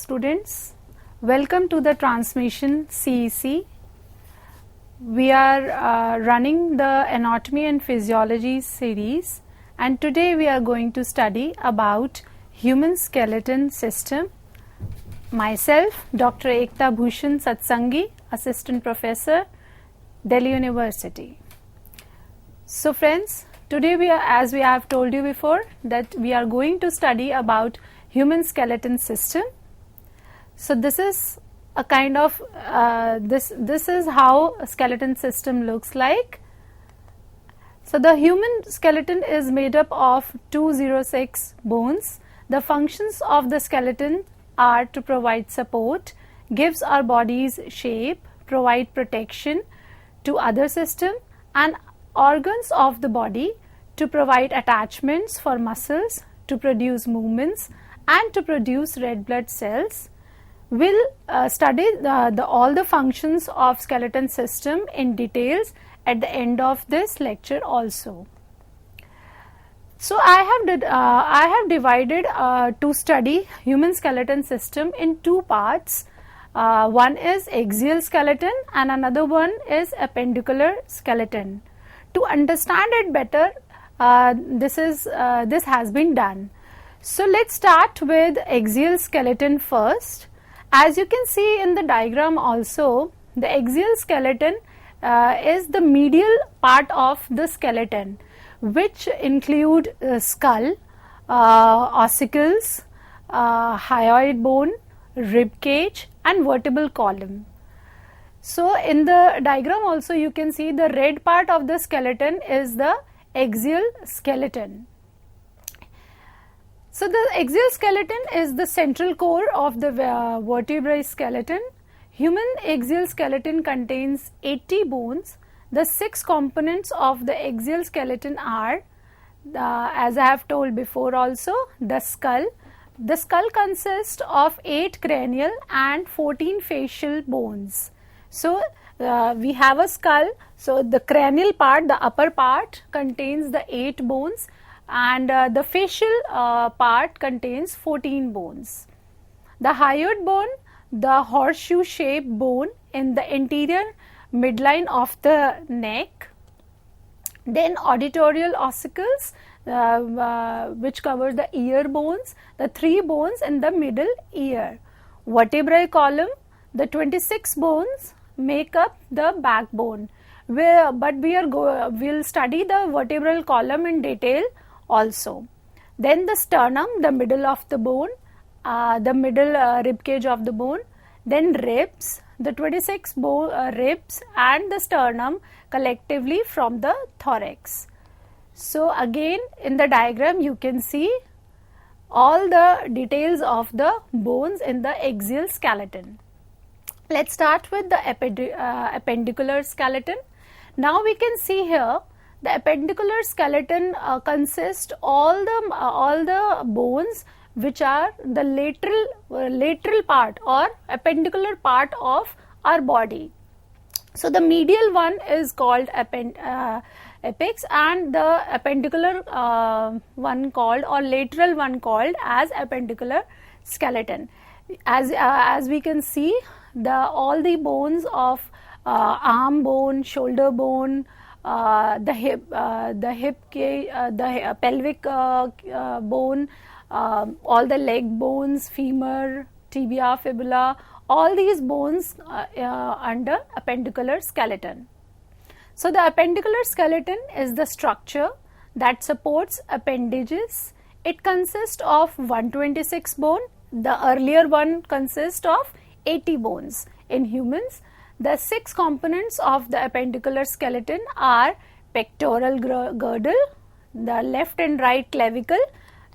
students, welcome to the transmission CEC. We are running the anatomy and physiology series, and today we are going to study about human skeleton system. Myself, Dr. Ekta Bhushan Satsangi, Assistant Professor, Delhi University. So friends, today as we have told you before, that we are going to study about human skeleton system. So this is a kind of this is how a skeleton system looks like. So the human skeleton is made up of 206 bones. The functions of the skeleton are to provide support, gives our bodies shape, provide protection to other system and organs of the body, to provide attachments for muscles, to produce movements and to produce red blood cells. We'll study all the functions of skeleton system in details at the end of this lecture also. So I have divided to study human skeleton system in two parts. One is axial skeleton and another one is appendicular skeleton. To understand it better, this has been done. So let's start with axial skeleton first. As you can see in the diagram also, the axial skeleton is the medial part of the skeleton, which include skull, ossicles, hyoid bone, rib cage and vertebral column. So in the diagram also you can see the red part of the skeleton is the axial skeleton. So the axial skeleton is the central core of the vertebrate skeleton. Human axial skeleton contains 80 bones. The 6 components of the axial skeleton are, as I have told before also, the skull. The skull consists of 8 cranial and 14 facial bones. So we have a skull, so the cranial part, the upper part contains the 8 bones and the facial part contains 14 bones. The hyoid bone, the horseshoe shaped bone in the anterior midline of the neck. Then auditorial ossicles, which cover the ear bones, the 3 bones in the middle ear. Vertebral column, the 26 bones make up the backbone. We'll study the vertebral column in detail also. Then the sternum, the middle of the bone, the middle rib cage of the bone. Then ribs, the 26 ribs and the sternum collectively from the thorax. So again in the diagram you can see all the details of the bones in the axial skeleton. Let's start with the appendicular skeleton. Now we can see here the appendicular skeleton consists all the bones which are the lateral part or appendicular part of our body. So the medial one is called apex and the appendicular one called or lateral one called as appendicular skeleton. As we can see, all the bones of arm bone, shoulder bone, the pelvic bone, all the leg bones, femur, tibia, fibula, all these bones under appendicular skeleton. So the appendicular skeleton is the structure that supports appendages. It consists of 126 bone. The earlier one consists of 80 bones. In humans, the 6 components of the appendicular skeleton are pectoral girdle, the left and right clavicle.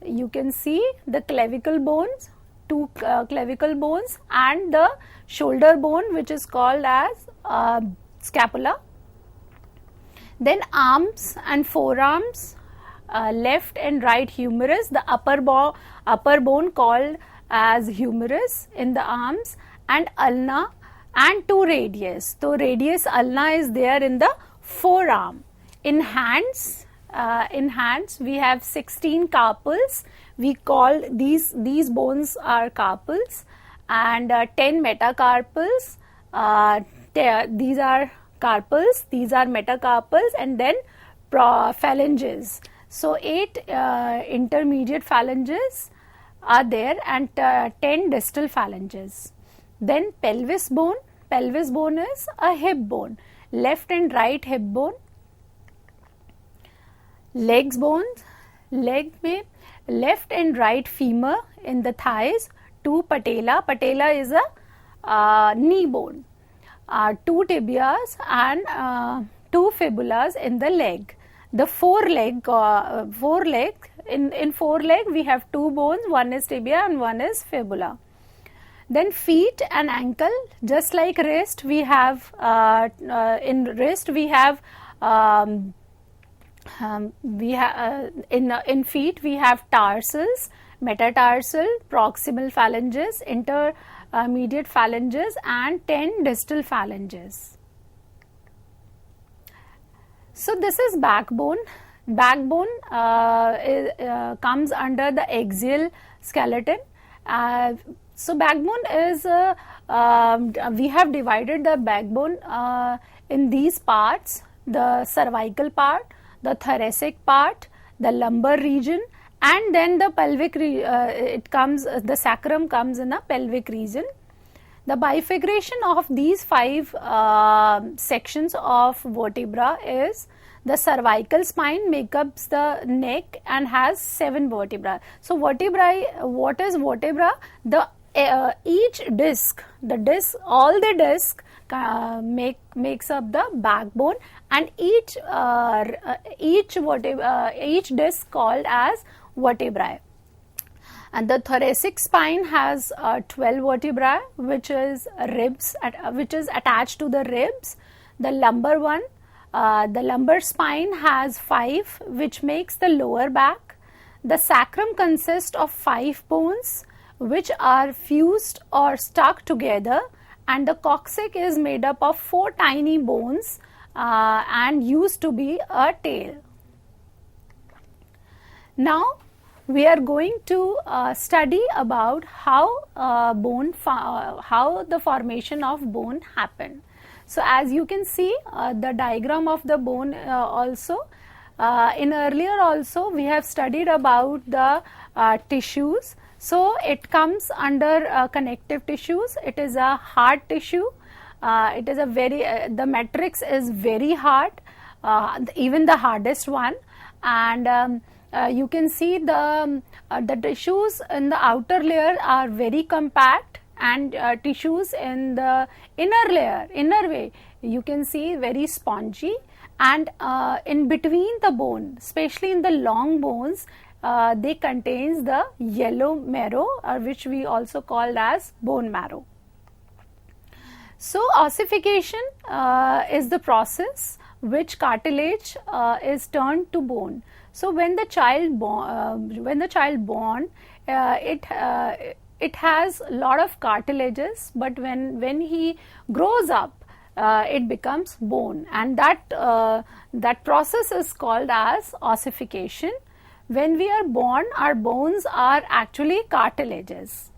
You can see the clavicle bones, 2 clavicle bones and the shoulder bone which is called as scapula. Then arms and forearms, left and right humerus, the upper bone called as humerus in the arms, and ulna and 2 radius. So radius ulna is there in the forearm. In hands we have 16 carpals. We call these bones are carpals, and 10 metacarpals. These are carpals, these are metacarpals, and then phalanges. So 8 intermediate phalanges are there and 10 distal phalanges. Then pelvis bone. Pelvis bone is a hip bone, left and right hip bone. Legs bones. Leg में left and right femur in the thighs. 2 patella. Patella is a knee bone. 2 tibias and 2 fibulas in the leg. The foreleg, in foreleg we have 2 bones, one is tibia and one is fibula. Then feet and ankle, just like wrist, we have in wrist we have in feet we have tarsals, metatarsal, proximal phalanges, intermediate phalanges, and 10 distal phalanges. So this is backbone. Backbone comes under the axial skeleton. So backbone is we have divided the backbone in these parts: the cervical part, the thoracic part, the lumbar region, and then the pelvic. The sacrum comes in a pelvic region. The bifurcation of these 5 sections of vertebra is: the cervical spine makes up the neck and has 7 vertebrae. So vertebrae, what is vertebra? The each disc, all the disc makes up the backbone, and each disc called as vertebrae. And the thoracic spine has 12 vertebrae, which is ribs, which is attached to the ribs. The lumbar one, the lumbar spine has 5, which makes the lower back. The sacrum consists of 5 bones, which are fused or stuck together, and the coccyx is made up of 4 tiny bones and used to be a tail. Now we are going to study about how how the formation of bone happened. So as you can see the diagram of the bone also, in earlier also we have studied about the tissues. So it comes under connective tissues. It is a hard tissue. It is a very the matrix is very hard, even the hardest one, and you can see the tissues in the outer layer are very compact, and tissues in the inner way, you can see very spongy, and in between the bone, especially in the long bones, they contains the yellow marrow, which we also call as bone marrow. So ossification is the process which cartilage is turned to bone. So when the child born, it has a lot of cartilages, but when he grows up, it becomes bone, and that process is called as ossification. When we are born, our bones are actually cartilages.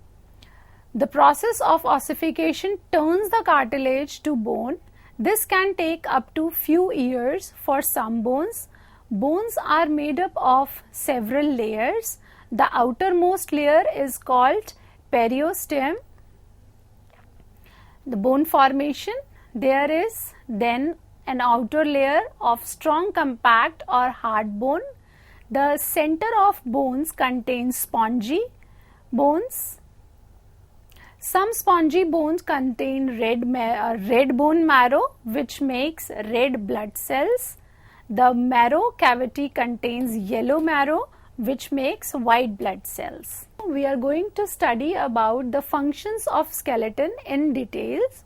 The process of ossification turns the cartilage to bone. This can take up to few years for some bones. Bones are made up of several layers. The outermost layer is called periosteum. The bone formation, there is then an outer layer of strong, compact or hard bone. The center of bones contains spongy bones. Some spongy bones contain red bone marrow, which makes red blood cells. The marrow cavity contains yellow marrow, which makes white blood cells. We are going to study about the functions of skeleton in details.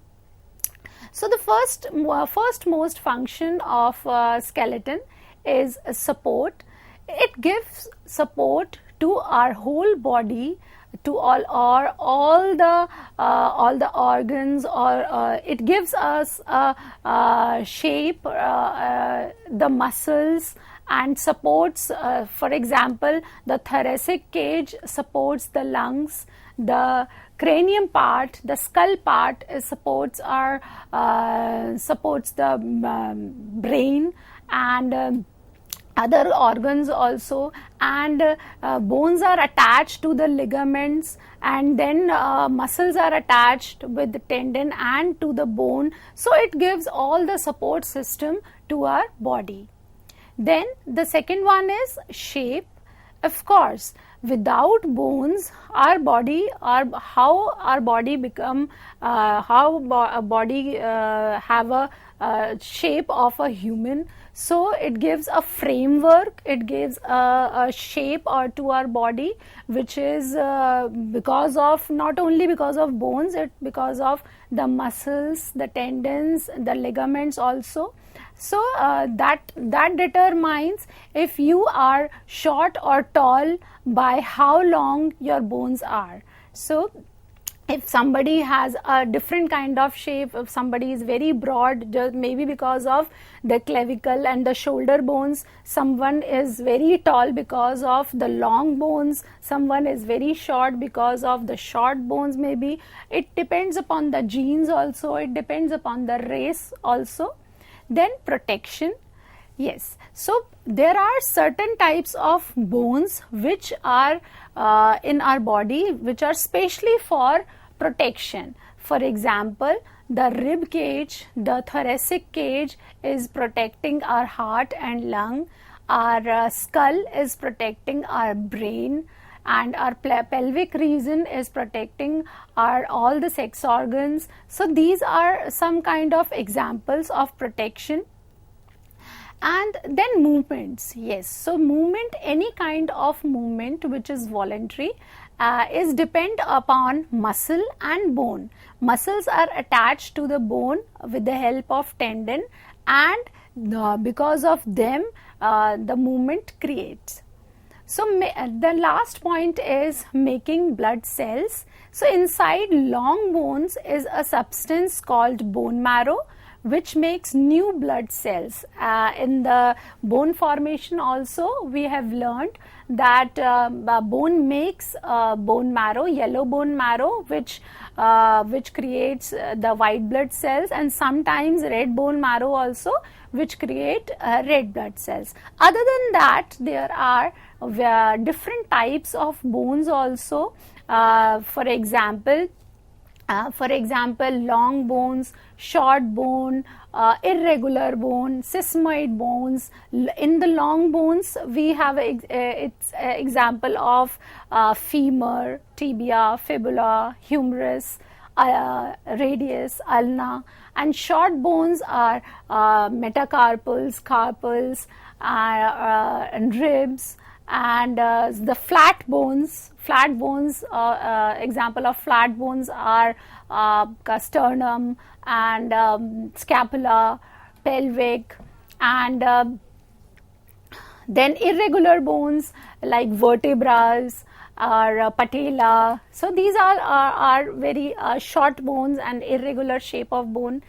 So the first most function of skeleton is support. It gives support to our whole body, to all the organs, or it gives us a shape, the muscles, and supports, for example, the thoracic cage supports the lungs, the cranium part, the skull part, supports the brain and other organs also, and bones are attached to the ligaments, and then muscles are attached with the tendon and to the bone, so it gives all the support system to our body. Then the second one is shape. Of course, without bones, our body, how our body become, body have a shape of a human. So it gives a framework, it gives a shape to our body, which is because of, not only because of bones, it because of the muscles, the tendons, the ligaments also. So that determines if you are short or tall by how long your bones are. So if somebody has a different kind of shape, if somebody is very broad, just maybe because of the clavicle and the shoulder bones, someone is very tall because of the long bones, someone is very short because of the short bones, maybe. It depends upon the genes also, it depends upon the race also. Then protection. Yes, so there are certain types of bones which are in our body, which are specially for protection. For example, the rib cage, the thoracic cage is protecting our heart and lung. Our skull is protecting our brain, and our pelvic region is protecting our all the sex organs. So these are some kind of examples of protection. And then movements. Yes, so movement, any kind of movement which is voluntary, is depend upon muscle and bone. Muscles are attached to the bone with the help of tendon, and because of them the movement creates. So the last point is making blood cells. So inside long bones is a substance called bone marrow, which makes new blood cells. In the bone formation also, we have learned that bone makes bone marrow, yellow bone marrow, which creates the white blood cells, and sometimes red bone marrow also, which create red blood cells. Other than that, there are different types of bones also. For example, long bones, short bone, irregular bone, sesamoid bones. In the long bones, we have example of femur, tibia, fibula, humerus, radius, ulna, and short bones are metacarpals, carpals, and ribs. And the flat bones, example of flat bones are sternum and scapula, pelvic, and then irregular bones like vertebrae or patella. So these are very short bones and irregular shape of bone.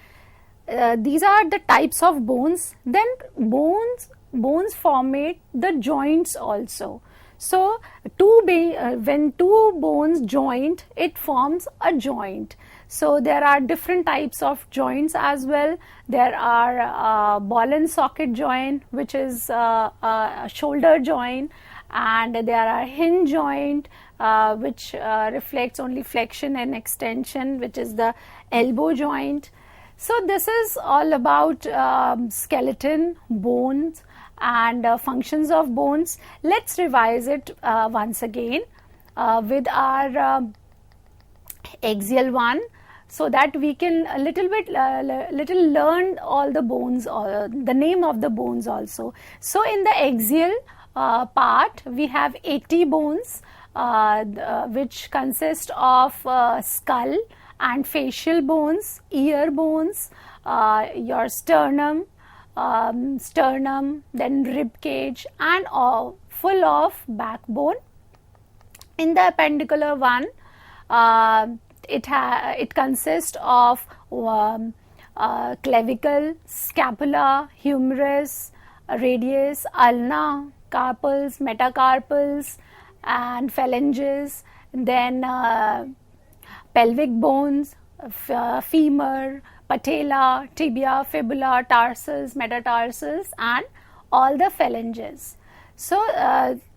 These are the types of bones. Then bones formate the joints also. So when two bones joint, it forms a joint. So there are different types of joints as well. There are ball and socket joint, which is a shoulder joint, and there are hinge joint, which reflects only flexion and extension, which is the elbow joint. So this is all about skeleton, bones, and functions of bones. Let's revise it once again with our axial one, so that we can a little learn all the bones, or the name of the bones also. So in the axial part, we have 80 bones, which consist of skull and facial bones, ear bones, your sternum, then rib cage, and full of backbone. In the appendicular one, it consists of clavicle, scapula, humerus, radius, ulna, carpals, metacarpals, and phalanges, then pelvic bones, femur, patella, tibia, fibula, tarsus, metatarsus, and all the phalanges. So,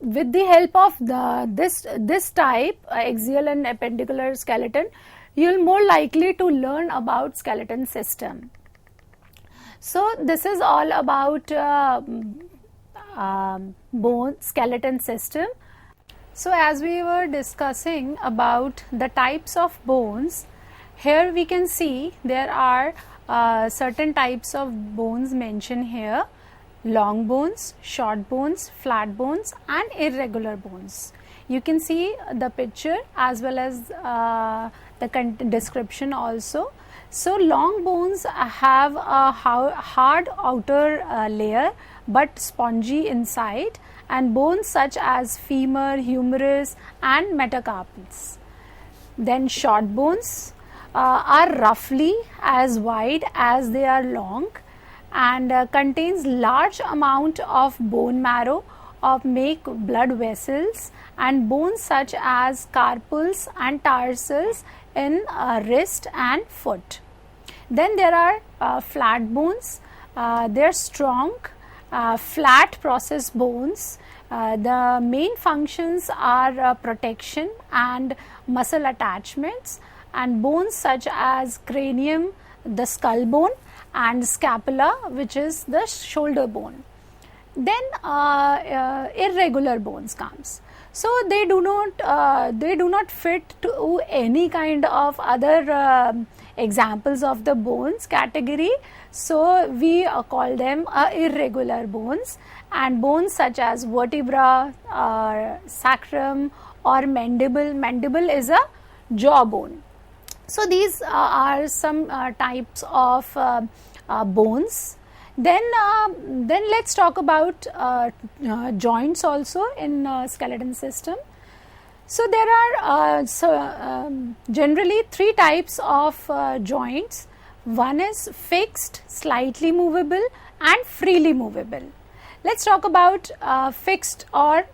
with the help of this type, axial and appendicular skeleton, you will more likely to learn about skeleton system. So, this is all about bone skeleton system. So, as we were discussing about the types of bones, here we can see there are certain types of bones mentioned here: long bones, short bones, flat bones, and irregular bones. You can see the picture as well as the description also. So, long bones have a hard outer layer but spongy inside, and bones such as femur, humerus, and metacarpals. Then short bones are roughly as wide as they are long, and contains large amount of bone marrow of make blood vessels, and bones such as carpals and tarsals in wrist and foot. Then there are flat bones. They are strong, flat process bones. The main functions are protection and muscle attachments, and bones such as cranium, the skull bone, and scapula, which is the shoulder bone. Then irregular bones comes. So they do not fit to any kind of other examples of the bones category. So we call them irregular bones, and bones such as vertebra, sacrum, or mandible. Mandible is a jawbone. So these are some types of bones. Then let's talk about joints also in skeleton system. So there are generally three types of joints. One is fixed, slightly movable, and freely movable. Let's talk about fixed or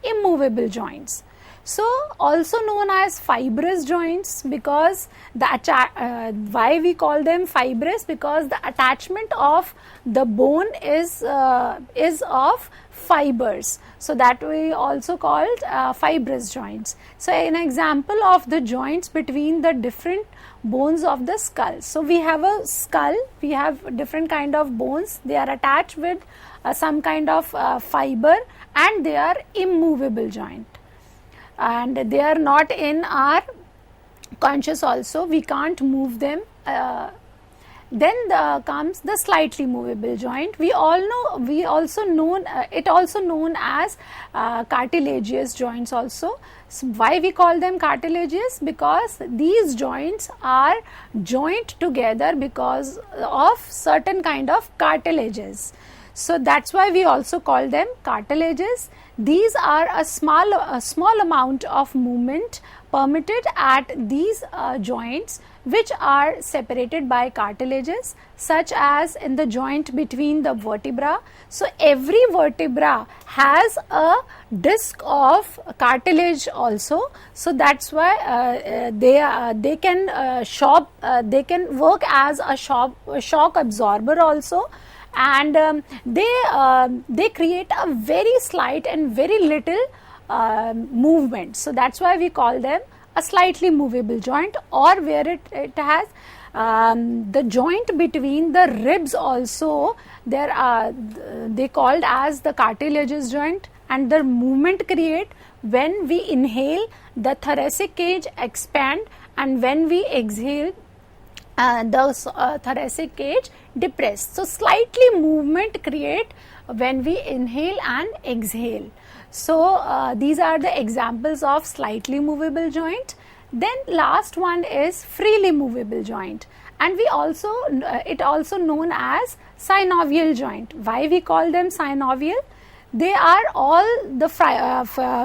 immovable joints. So also known as fibrous joints, because why we call them fibrous, because the attachment of the bone is of fibers. So that we also called fibrous joints. So an example of the joints between the different bones of the skull. So we have a skull, we have different kind of bones. They are attached with some kind of fiber, and they are immovable joint. And they are not in our conscious also, we can't move them. Then comes the slightly movable joint. It also known as cartilaginous joints also. So why we call them cartilaginous? Because these joints are joined together because of certain kind of cartilages. So that's why we also call them cartilages. These are a small amount of movement permitted at these joints, which are separated by cartilages, such as in the joint between the vertebra. So every vertebra has a disc of cartilage also. So that's why they can work as a shock absorber also. And they create a very slight and very little movement. So that's why we call them a slightly movable joint, or where it has the joint between the ribs also. They called as the cartilaginous joint, and the movement create when we inhale, the thoracic cage expand, and when we exhale, the thoracic cage depress. So slightly movement create when we inhale and exhale. So these are the examples of slightly movable joint. Then last one is freely movable joint, and it also known as synovial joint. Why we call them synovial? They are all the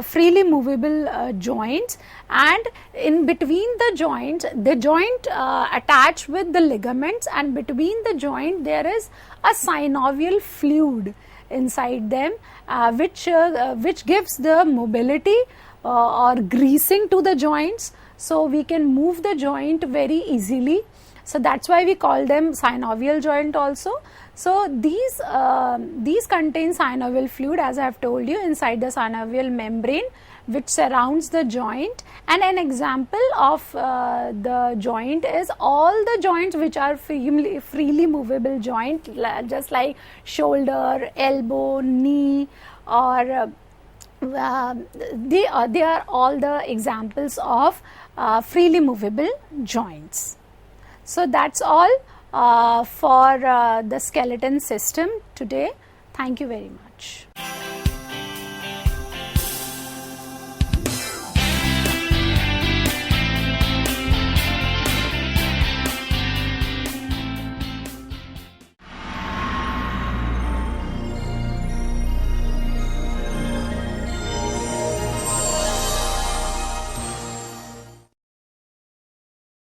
freely movable joints, and in between the joint attached with the ligaments, and between the joint there is a synovial fluid inside them, which gives the mobility or greasing to the joints, so we can move the joint very easily. So that's why we call them synovial joint also. So these contain synovial fluid, as I have told you, inside the synovial membrane which surrounds the joint. And an example of the joint is all the joints which are freely movable joint, just like shoulder, elbow, knee, or they are all the examples of freely movable joints. So that's all for the skeleton system today. Thank you very much.